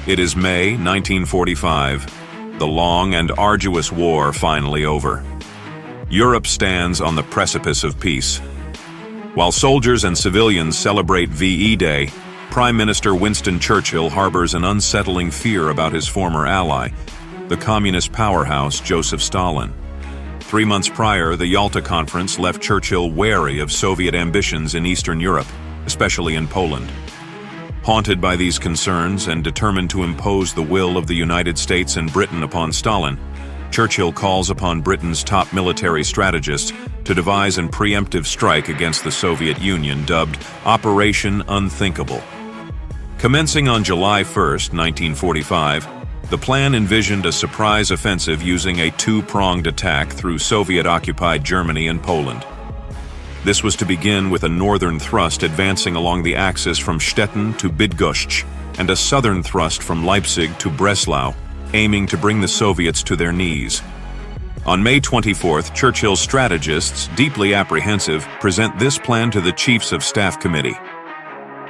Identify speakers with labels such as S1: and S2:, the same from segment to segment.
S1: It is May 1945, the long and arduous war finally over. Europe stands on the precipice of peace. While soldiers and civilians celebrate VE Day, Prime Minister Winston Churchill harbors an unsettling fear about his former ally, the communist powerhouse Joseph Stalin. 3 months prior, the Yalta Conference left Churchill wary of Soviet ambitions in Eastern Europe, especially in Poland. Haunted by these concerns and determined to impose the will of the United States and Britain upon Stalin, Churchill calls upon Britain's top military strategists to devise a preemptive strike against the Soviet Union dubbed Operation Unthinkable. Commencing on July 1, 1945, the plan envisioned a surprise offensive using a two-pronged attack through Soviet-occupied Germany and Poland. This was to begin with a northern thrust advancing along the axis from Stettin to Bydgoszcz, and a southern thrust from Leipzig to Breslau, aiming to bring the Soviets to their knees. On May 24th, Churchill's strategists, deeply apprehensive, present this plan to the Chiefs of Staff Committee.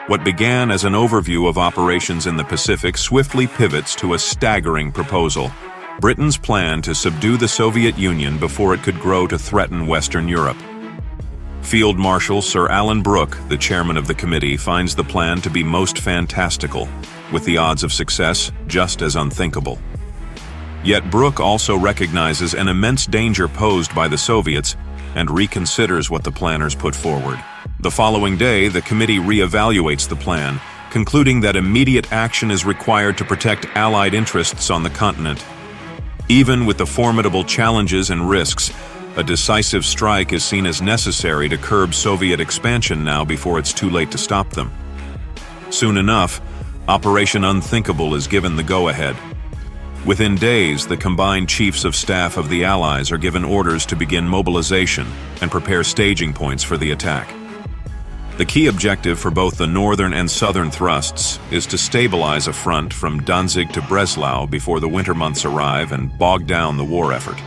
S1: What began as an overview of operations in the Pacific swiftly pivots to a staggering proposal: Britain's plan to subdue the Soviet Union before it could grow to threaten Western Europe. Field Marshal Sir Alan Brooke, the chairman of the committee, finds the plan to be most fantastical, with the odds of success just as unthinkable. Yet Brooke also recognizes an immense danger posed by the Soviets and reconsiders what the planners put forward. The following day, the committee re-evaluates the plan, concluding that immediate action is required to protect Allied interests on the continent. Even with the formidable challenges and risks, a decisive strike is seen as necessary to curb Soviet expansion now before it's too late to stop them. Soon enough, Operation Unthinkable is given the go-ahead. Within days, the combined chiefs of staff of the Allies are given orders to begin mobilization and prepare staging points for the attack. The key objective for both the northern and southern thrusts is to stabilize a front from Danzig to Breslau before the winter months arrive and bog down the war effort.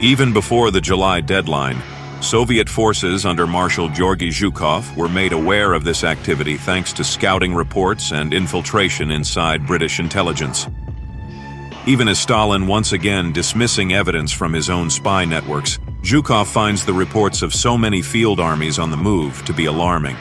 S1: Even before the July deadline, Soviet forces under Marshal Georgy Zhukov were made aware of this activity thanks to scouting reports and infiltration inside British intelligence. Even as Stalin once again dismissing evidence from his own spy networks, Zhukov finds the reports of so many field armies on the move to be alarming.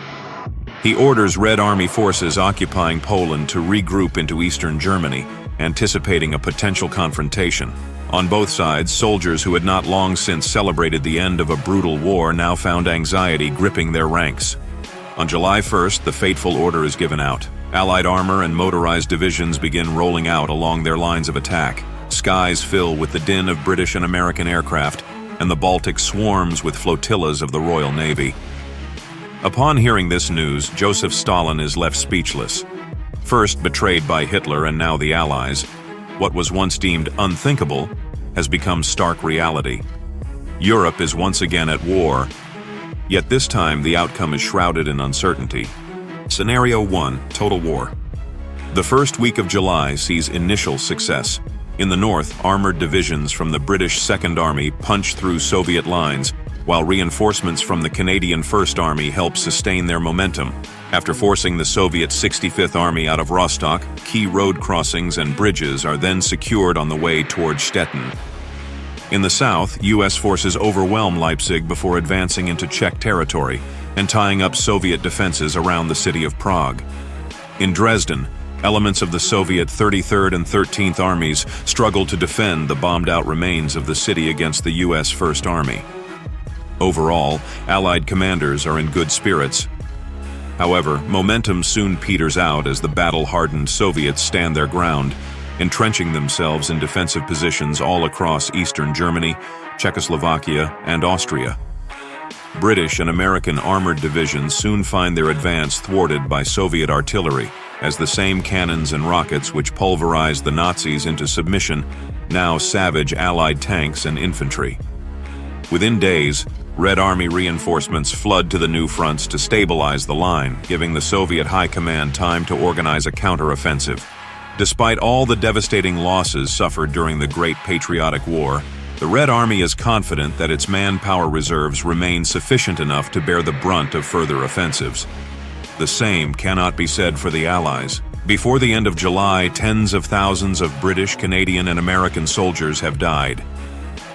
S1: He orders Red Army forces occupying Poland to regroup into eastern Germany, anticipating a potential confrontation. On both sides, soldiers who had not long since celebrated the end of a brutal war now found anxiety gripping their ranks. On July 1st, the fateful order is given out. Allied armor and motorized divisions begin rolling out along their lines of attack. Skies fill with the din of British and American aircraft, and the Baltic swarms with flotillas of the Royal Navy. Upon hearing this news, Joseph Stalin is left speechless. First betrayed by Hitler and now the Allies, what was once deemed unthinkable has become stark reality. Europe is once again at war, yet this time the outcome is shrouded in uncertainty. Scenario 1: Total War. The first week of July sees initial success. In the north, armored divisions from the British Second Army punch through Soviet lines, while reinforcements from the Canadian First Army help sustain their momentum. After forcing the Soviet 65th Army out of Rostock, key road crossings and bridges are then secured on the way toward Stettin. In the south, U.S. forces overwhelm Leipzig before advancing into Czech territory and tying up Soviet defenses around the city of Prague. In Dresden, elements of the Soviet 33rd and 13th Armies struggle to defend the bombed-out remains of the city against the U.S. First Army. Overall, Allied commanders are in good spirits. However, momentum soon peters out as the battle-hardened Soviets stand their ground, entrenching themselves in defensive positions all across eastern Germany, Czechoslovakia, and Austria. British and American armored divisions soon find their advance thwarted by Soviet artillery, as the same cannons and rockets which pulverized the Nazis into submission now savage Allied tanks and infantry. Within days, Red Army reinforcements flood to the new fronts to stabilize the line, giving the Soviet High Command time to organize a counteroffensive. Despite all the devastating losses suffered during the Great Patriotic War, the Red Army is confident that its manpower reserves remain sufficient enough to bear the brunt of further offensives. The same cannot be said for the Allies. Before the end of July, tens of thousands of British, Canadian, and American soldiers have died.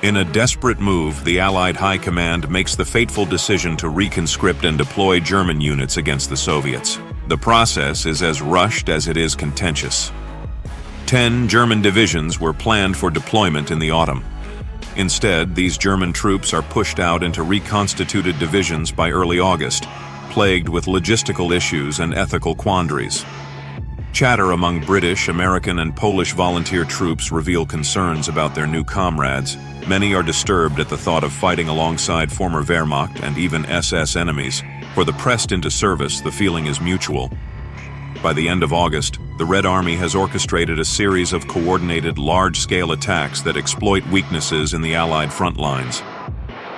S1: In a desperate move, the Allied High Command makes the fateful decision to reconscript and deploy German units against the Soviets. The process is as rushed as it is contentious. 10 German divisions were planned for deployment in the autumn. Instead, these German troops are pushed out into reconstituted divisions by early August, plagued with logistical issues and ethical quandaries. Chatter among British, American, and Polish volunteer troops reveal concerns about their new comrades. Many are disturbed at the thought of fighting alongside former Wehrmacht and even SS enemies. For the pressed into service, the feeling is mutual. By the end of August, the Red Army has orchestrated a series of coordinated, large-scale attacks that exploit weaknesses in the Allied front lines.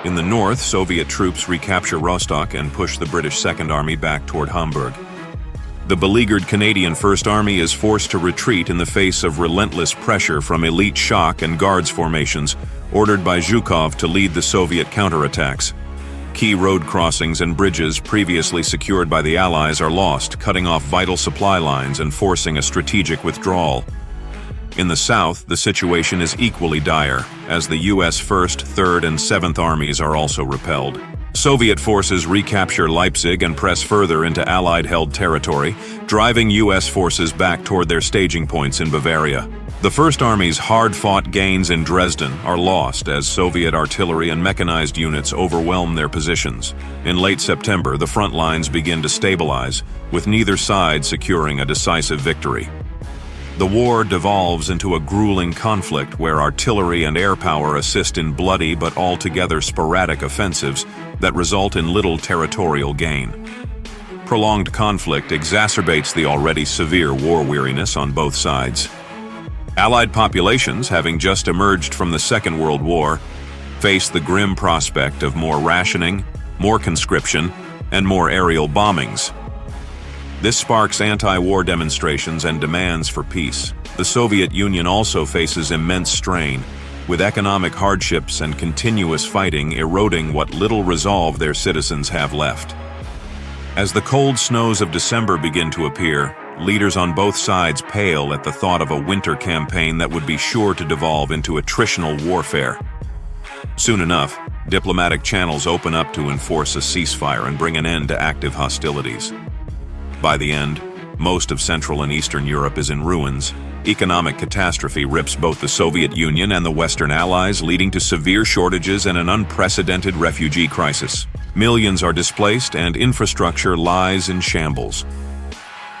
S1: In the north, Soviet troops recapture Rostock and push the British Second Army back toward Hamburg. The beleaguered Canadian First Army is forced to retreat in the face of relentless pressure from elite shock and guards formations, ordered by Zhukov to lead the Soviet counterattacks. Key road crossings and bridges previously secured by the Allies are lost, cutting off vital supply lines and forcing a strategic withdrawal. In the south, the situation is equally dire, as the U.S. 1st, 3rd, and 7th Armies are also repelled. Soviet forces recapture Leipzig and press further into Allied-held territory, driving U.S. forces back toward their staging points in Bavaria. The First Army's hard-fought gains in Dresden are lost as Soviet artillery and mechanized units overwhelm their positions. In late September, the front lines begin to stabilize, with neither side securing a decisive victory. The war devolves into a grueling conflict where artillery and air power assist in bloody but altogether sporadic offensives that result in little territorial gain. Prolonged conflict exacerbates the already severe war weariness on both sides. Allied populations, having just emerged from the Second World War, face the grim prospect of more rationing, more conscription, and more aerial bombings. This sparks anti-war demonstrations and demands for peace. The Soviet Union also faces immense strain, with economic hardships and continuous fighting eroding what little resolve their citizens have left. As the cold snows of December begin to appear, leaders on both sides pale at the thought of a winter campaign that would be sure to devolve into attritional warfare. Soon enough, diplomatic channels open up to enforce a ceasefire and bring an end to active hostilities. By the end, most of Central and Eastern Europe is in ruins. Economic catastrophe rips both the Soviet Union and the Western Allies, leading to severe shortages and an unprecedented refugee crisis. Millions are displaced and infrastructure lies in shambles.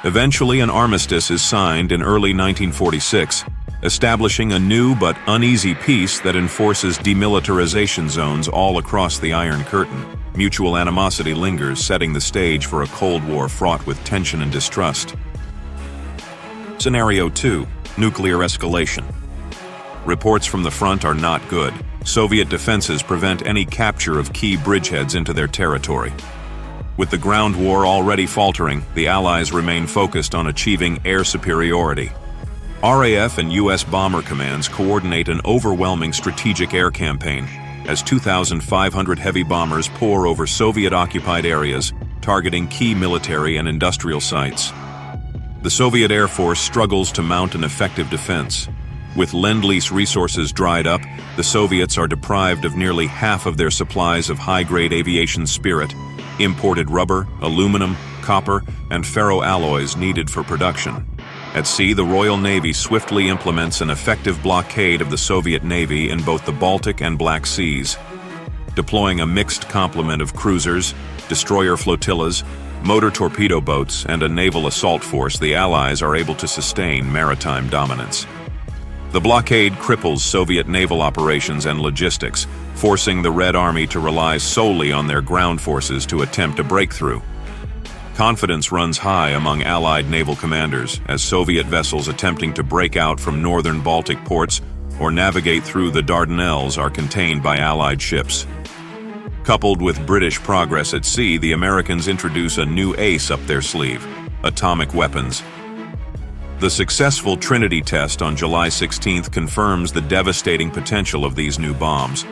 S1: Eventually, an armistice is signed in early 1946, establishing a new but uneasy peace that enforces demilitarization zones all across the Iron Curtain. Mutual animosity lingers, setting the stage for a Cold War fraught with tension and distrust. Scenario 2. Nuclear escalation. Reports from the front are not good. Soviet defenses prevent any capture of key bridgeheads into their territory. With the ground war already faltering, the Allies remain focused on achieving air superiority. RAF and U.S. bomber commands coordinate an overwhelming strategic air campaign, as 2,500 heavy bombers pour over Soviet-occupied areas, targeting key military and industrial sites. The Soviet Air Force struggles to mount an effective defense. With Lend-Lease resources dried up, the Soviets are deprived of nearly half of their supplies of high-grade aviation spirit, imported rubber, aluminum, copper, and ferroalloys needed for production. At sea, the Royal Navy swiftly implements an effective blockade of the Soviet Navy in both the Baltic and Black Seas. Deploying a mixed complement of cruisers, destroyer flotillas, motor torpedo boats, and a naval assault force, the Allies are able to sustain maritime dominance. The blockade cripples Soviet naval operations and logistics, forcing the Red Army to rely solely on their ground forces to attempt a breakthrough. Confidence runs high among Allied naval commanders as Soviet vessels attempting to break out from northern Baltic ports or navigate through the Dardanelles are contained by Allied ships. Coupled with British progress at sea, the Americans introduce a new ace up their sleeve: atomic weapons. The successful Trinity test on July 16th confirms the devastating potential of these new bombs.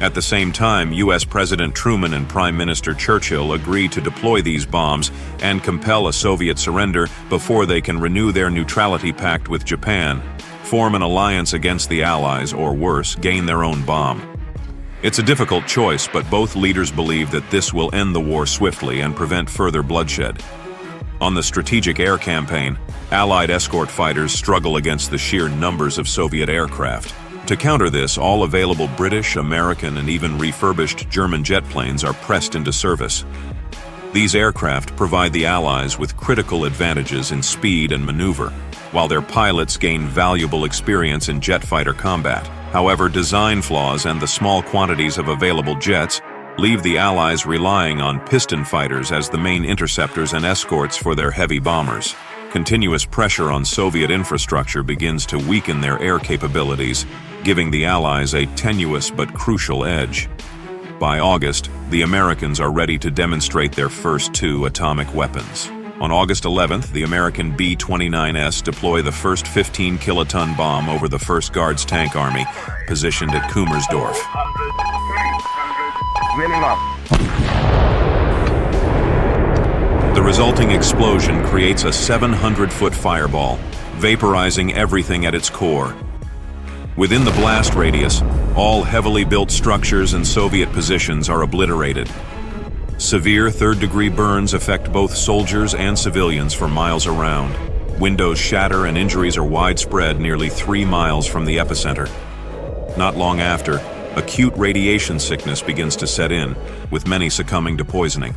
S1: At the same time, U.S. President Truman and Prime Minister Churchill agree to deploy these bombs and compel a Soviet surrender before they can renew their neutrality pact with Japan, form an alliance against the Allies, or worse, gain their own bomb. It's a difficult choice, but both leaders believe that this will end the war swiftly and prevent further bloodshed. On the strategic air campaign, Allied escort fighters struggle against the sheer numbers of Soviet aircraft. To counter this, all available British, American, and even refurbished German jet planes are pressed into service. These aircraft provide the Allies with critical advantages in speed and maneuver, while their pilots gain valuable experience in jet fighter combat. However, design flaws and the small quantities of available jets leave the Allies relying on piston fighters as the main interceptors and escorts for their heavy bombers. Continuous pressure on Soviet infrastructure begins to weaken their air capabilities, giving the Allies a tenuous but crucial edge. By August, the Americans are ready to demonstrate their first 2 atomic weapons. On August 11th, the American B-29S deploy the first 15-kiloton bomb over the 1st Guards Tank Army, positioned at Kummersdorf. The resulting explosion creates a 700-foot fireball, vaporizing everything at its core. Within the blast radius, all heavily built structures and Soviet positions are obliterated. Severe third-degree burns affect both soldiers and civilians for miles around. Windows shatter and injuries are widespread nearly 3 miles from the epicenter. Not long after, acute radiation sickness begins to set in, with many succumbing to poisoning.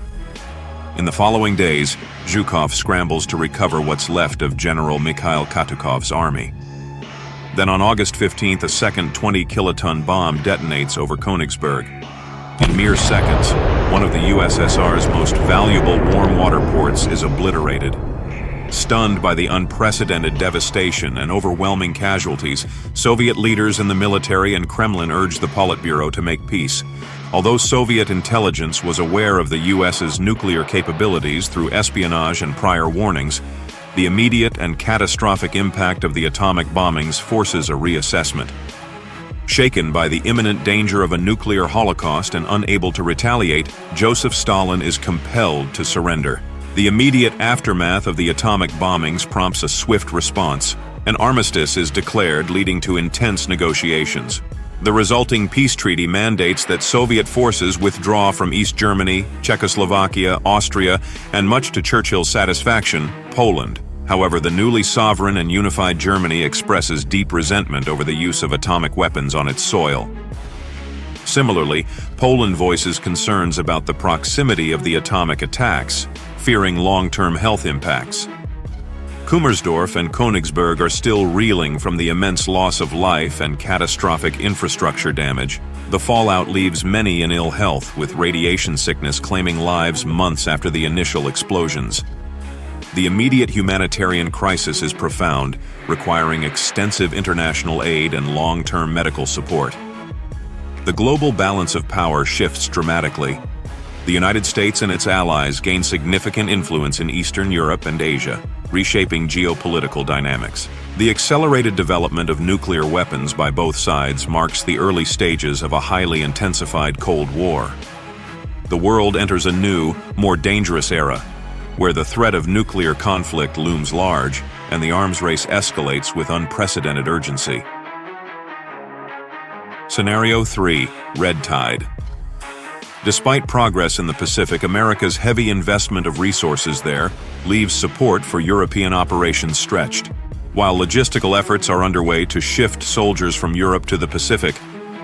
S1: In the following days, Zhukov scrambles to recover what's left of General Mikhail Katukov's army. Then on August 15th, a second 20-kiloton bomb detonates over Königsberg. In mere seconds, one of the USSR's most valuable warm water ports is obliterated. Stunned by the unprecedented devastation and overwhelming casualties, Soviet leaders in the military and Kremlin urged the Politburo to make peace. Although Soviet intelligence was aware of the US's nuclear capabilities through espionage and prior warnings, the immediate and catastrophic impact of the atomic bombings forces a reassessment. Shaken by the imminent danger of a nuclear holocaust and unable to retaliate, Joseph Stalin is compelled to surrender. The immediate aftermath of the atomic bombings prompts a swift response. An armistice is declared, leading to intense negotiations. The resulting peace treaty mandates that Soviet forces withdraw from East Germany, Czechoslovakia, Austria, and much to Churchill's satisfaction, Poland. However, the newly sovereign and unified Germany expresses deep resentment over the use of atomic weapons on its soil. Similarly, Poland voices concerns about the proximity of the atomic attacks, fearing long-term health impacts. Kummersdorf and Königsberg are still reeling from the immense loss of life and catastrophic infrastructure damage. The fallout leaves many in ill health, with radiation sickness claiming lives months after the initial explosions. The immediate humanitarian crisis is profound, requiring extensive international aid and long-term medical support. The global balance of power shifts dramatically. The United States and its allies gain significant influence in Eastern Europe and Asia, reshaping geopolitical dynamics. The accelerated development of nuclear weapons by both sides marks the early stages of a highly intensified Cold War. The world enters a new, more dangerous era, where the threat of nuclear conflict looms large and the arms race escalates with unprecedented urgency. Scenario 3: Red Tide. Despite progress in the Pacific, America's heavy investment of resources there leaves support for European operations stretched. While logistical efforts are underway to shift soldiers from Europe to the Pacific,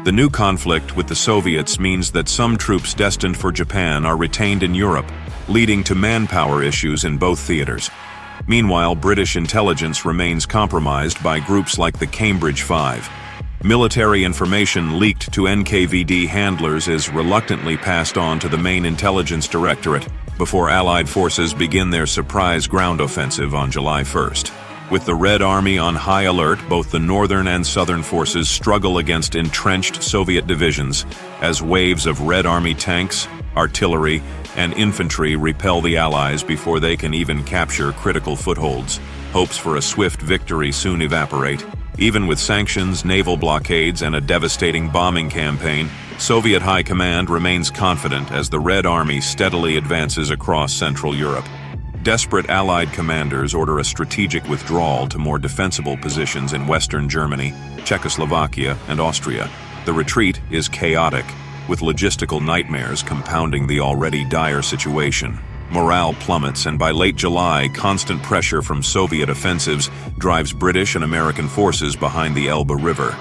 S1: the new conflict with the Soviets means that some troops destined for Japan are retained in Europe, leading to manpower issues in both theaters. Meanwhile, British intelligence remains compromised by groups like the Cambridge Five. Military information leaked to NKVD handlers is reluctantly passed on to the main intelligence directorate before Allied forces begin their surprise ground offensive on July 1st. With the Red Army on high alert, both the northern and southern forces struggle against entrenched Soviet divisions as waves of Red Army tanks, artillery, and infantry repel the Allies before they can even capture critical footholds. Hopes for a swift victory soon evaporate. Even with sanctions, naval blockades, and a devastating bombing campaign, Soviet High Command remains confident as the Red Army steadily advances across Central Europe. Desperate Allied commanders order a strategic withdrawal to more defensible positions in Western Germany, Czechoslovakia, and Austria. The retreat is chaotic, with logistical nightmares compounding the already dire situation. Morale plummets, and by late July, constant pressure from Soviet offensives drives British and American forces behind the Elbe River.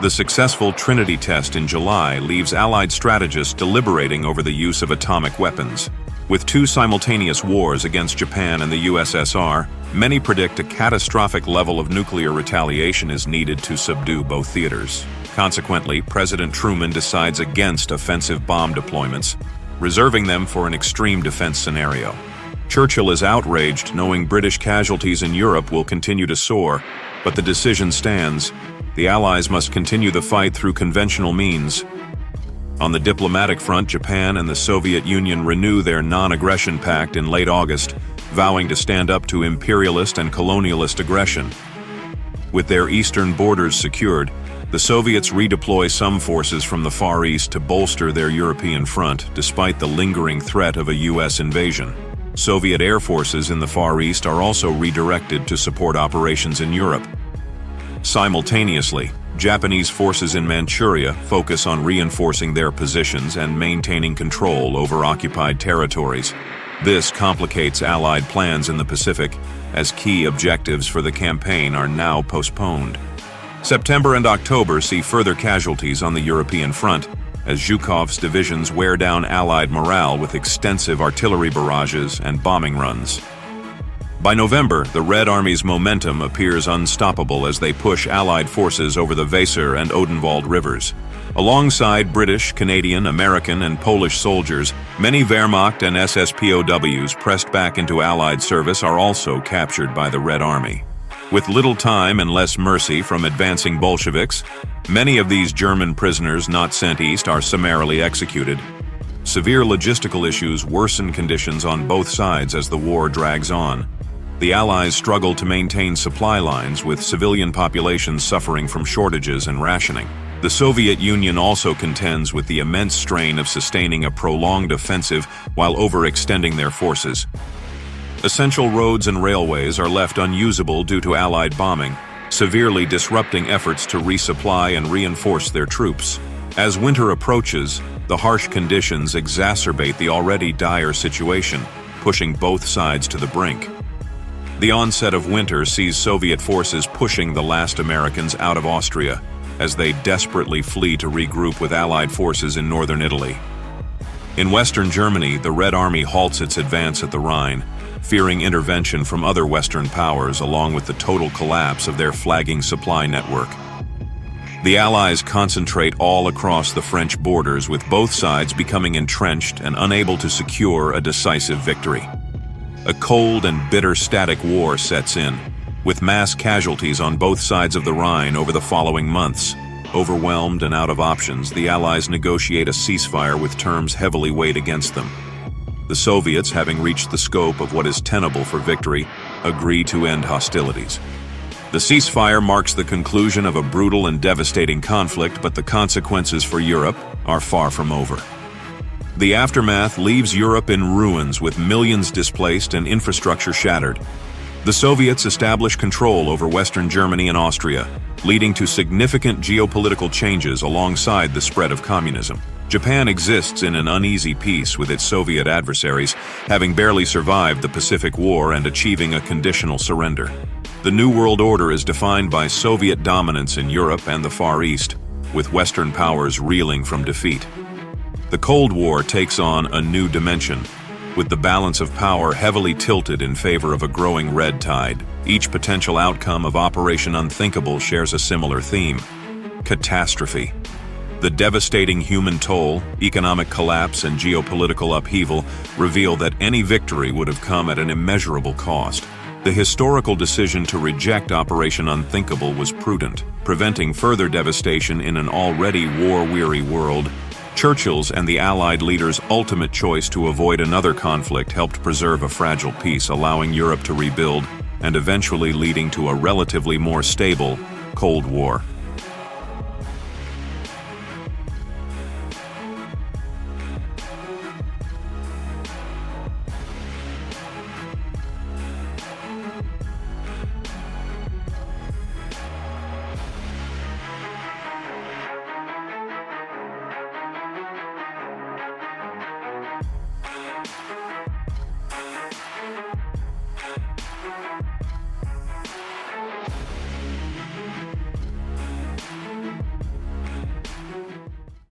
S1: The successful Trinity test in July leaves Allied strategists deliberating over the use of atomic weapons. With two simultaneous wars against Japan and the USSR, many predict a catastrophic level of nuclear retaliation is needed to subdue both theaters. Consequently, President Truman decides against offensive bomb deployments, reserving them for an extreme defense scenario. Churchill is outraged knowing British casualties in Europe will continue to soar, but the decision stands. The Allies must continue the fight through conventional means. On the diplomatic front, Japan and the Soviet Union renew their non-aggression pact in late August, vowing to stand up to imperialist and colonialist aggression. With their eastern borders secured, the Soviets redeploy some forces from the Far East to bolster their European front, despite the lingering threat of a U.S. invasion. Soviet air forces in the Far East are also redirected to support operations in Europe. Simultaneously, Japanese forces in Manchuria focus on reinforcing their positions and maintaining control over occupied territories. This complicates Allied plans in the Pacific, as key objectives for the campaign are now postponed. September and October see further casualties on the European front, as Zhukov's divisions wear down Allied morale with extensive artillery barrages and bombing runs. By November, the Red Army's momentum appears unstoppable as they push Allied forces over the Weser and Odenwald rivers. Alongside British, Canadian, American, and Polish soldiers, many Wehrmacht and SS POWs pressed back into Allied service are also captured by the Red Army. With little time and less mercy from advancing Bolsheviks, many of these German prisoners not sent east are summarily executed. Severe logistical issues worsen conditions on both sides as the war drags on. The Allies struggle to maintain supply lines, with civilian populations suffering from shortages and rationing. The Soviet Union also contends with the immense strain of sustaining a prolonged offensive while overextending their forces. Essential roads and railways are left unusable due to Allied bombing, severely disrupting efforts to resupply and reinforce their troops. As winter approaches, the harsh conditions exacerbate the already dire situation, pushing both sides to the brink. The onset of winter sees Soviet forces pushing the last Americans out of Austria, as they desperately flee to regroup with Allied forces in northern Italy. In western Germany, the Red Army halts its advance at the Rhine, fearing intervention from other Western powers along with the total collapse of their flagging supply network. The Allies concentrate all across the French borders, with both sides becoming entrenched and unable to secure a decisive victory. A cold and bitter static war sets in, with mass casualties on both sides of the Rhine over the following months. Overwhelmed and out of options, the Allies negotiate a ceasefire with terms heavily weighed against them. The Soviets, having reached the scope of what is tenable for victory, agree to end hostilities. The ceasefire marks the conclusion of a brutal and devastating conflict, but the consequences for Europe are far from over. The aftermath leaves Europe in ruins, with millions displaced and infrastructure shattered. The Soviets establish control over Western Germany and Austria, leading to significant geopolitical changes alongside the spread of communism. Japan exists in an uneasy peace with its Soviet adversaries, having barely survived the Pacific War and achieving a conditional surrender. The New World Order is defined by Soviet dominance in Europe and the Far East, with Western powers reeling from defeat. The Cold War takes on a new dimension, with the balance of power heavily tilted in favor of a growing red tide. Each potential outcome of Operation Unthinkable shares a similar theme: catastrophe. The devastating human toll, economic collapse, and geopolitical upheaval reveal that any victory would have come at an immeasurable cost. The historical decision to reject Operation Unthinkable was prudent, preventing further devastation in an already war-weary world. Churchill's and the Allied leaders' ultimate choice to avoid another conflict helped preserve a fragile peace, allowing Europe to rebuild and eventually leading to a relatively more stable Cold War.